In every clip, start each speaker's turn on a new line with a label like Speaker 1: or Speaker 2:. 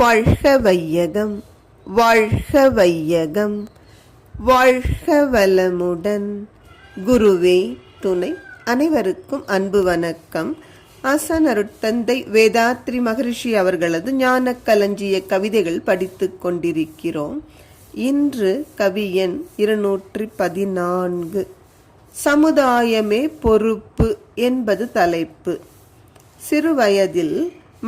Speaker 1: வாழ்க வையகம், வாழ்க வையகம், வாழ்க வளமுடன். குருவே துணை. அனைவருக்கும் அன்பு வணக்கம். ஆசான் அருட்தந்தை வேதாத்ரி மகரிஷி அவர்களது ஞான களஞ்சிய கவிதைகள் படித்துக் கொண்டிருக்கிறோம். இன்று கவி எண் 214. சமுதாயமே பொறுப்பு என்பது தலைப்பு. சிறுவயதில்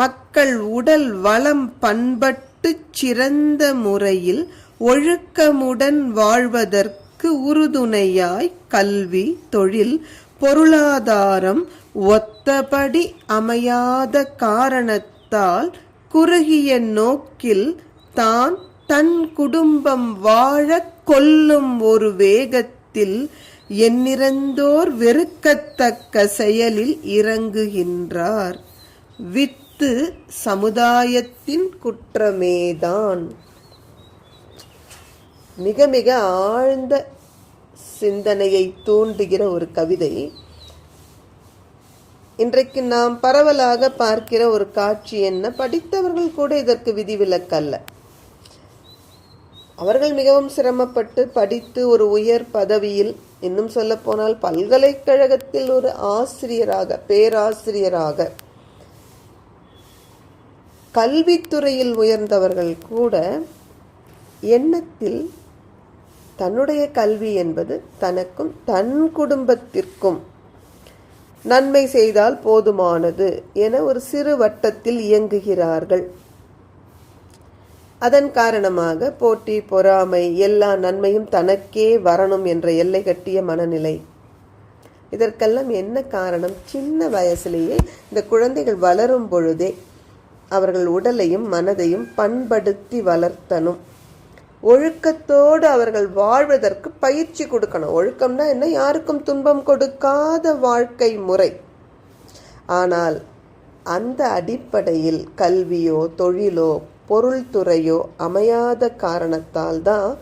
Speaker 1: மக்கள் உடல் வளம் பண்பட்டு சிறந்த முறையில் ஒழுக்கமுடன் வாழ்வதற்கு உறுதுணையாய் கல்வி, தொழில், பொருளாதாரம் ஒத்தபடி அமையாத காரணத்தால் குறுகிய நோக்கில் தான் தன் குடும்பம் வாழ கொல்லும் ஒரு வேகத்தில் எண்ணிறந்தோர் வெறுக்கத்தக்க செயலில் இறங்குகின்றார். வித்து சமுதாயத்தின் குற்றமேதான். மிக மிக ஆழ்ந்த சிந்தனையை தூண்டுகிற ஒரு கவிதை. இன்றைக்கு நாம் பரவலாக பார்க்கிற ஒரு காட்சி என்ன? படித்தவர்கள் கூட இதற்கு விதிவிலக்கல்ல. அவர்கள் மிகவும் சிரமப்பட்டு படித்து ஒரு உயர் பதவியில், இன்னும் சொல்ல போனால் பல்கலைக்கழகத்தில் ஒரு ஆசிரியராக, பேராசிரியராக, கல்வித்துறையில் உயர்ந்தவர்கள் கூட எண்ணத்தில் தன்னுடைய கல்வி என்பது தனக்கும் தன் குடும்பத்திற்கும் நன்மை செய்தால் போதுமானது என ஒரு சிறு வட்டத்தில் இயங்குகிறார்கள். அதன் காரணமாக போட்டி, பொறாமை, எல்லா நன்மையும் தனக்கே வரணும் என்ற எல்லை கட்டிய மனநிலை. இதற்கெல்லாம் என்ன காரணம்? சின்ன வயசிலேயே இந்த குழந்தைகள் வளரும் பொழுதே அவர்கள் உடலையும் மனதையும் பண்படுத்தி வளர்த்தனும். ஒழுக்கத்தோடு அவர்கள் வாழ்வதற்கு பயிற்சி கொடுக்கணும். ஒழுக்கம்னா என்ன? யாருக்கும் துன்பம் கொடுக்காத வாழ்க்கை முறை. ஆனால் அந்த அடிப்படையில் கல்வியோ தொழிலோ பொருள்துறையோ அமையாத காரணத்தால் தான்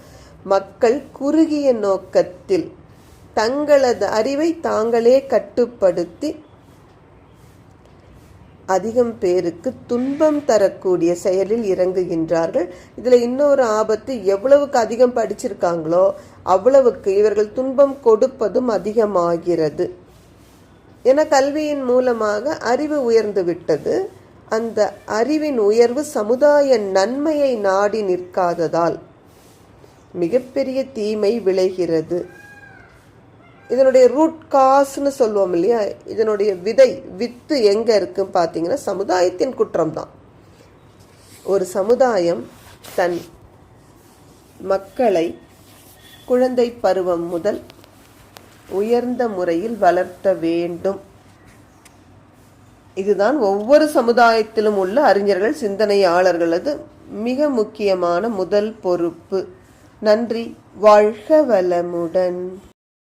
Speaker 1: மக்கள் குறுகிய நோக்கத்தில் தங்களது அறிவை தாங்களே கட்டுப்படுத்தி அதிகம் பேருக்கு துன்பம் தரக்கூடிய செயலில் இறங்குகின்றார்கள். இதில் இன்னொரு ஆபத்து, எவ்வளவுக்கு அதிகம் படிச்சிருக்காங்களோ அவ்வளவுக்கு இவர்கள் துன்பம் கொடுப்பதும் அதிகமாகிறது. என கல்வியின் மூலமாக அறிவு உயர்ந்து விட்டது. அந்த அறிவின் உயர்வு சமுதாய நன்மையை நாடி நிற்காததால் மிகப்பெரிய தீமை விளைகிறது. இதனுடைய ரூட் காஸ்ன்னு சொல்லுவோம் இல்லையா? இதனுடைய வித்து எங்க இருக்குன்னு பார்த்தீங்கன்னா சமுதாயத்தின் குற்றம்தான். ஒரு சமுதாயம் தன் மக்களை குழந்தை பருவம் முதல் உயர்ந்த முறையில் வளர்த்த வேண்டும். இதுதான் ஒவ்வொரு சமுதாயத்திலும் உள்ள அறிஞர்கள், சிந்தனையாளர்களது மிக முக்கியமான முதல் பொறுப்பு. நன்றி. வாழ்க வளமுடன்.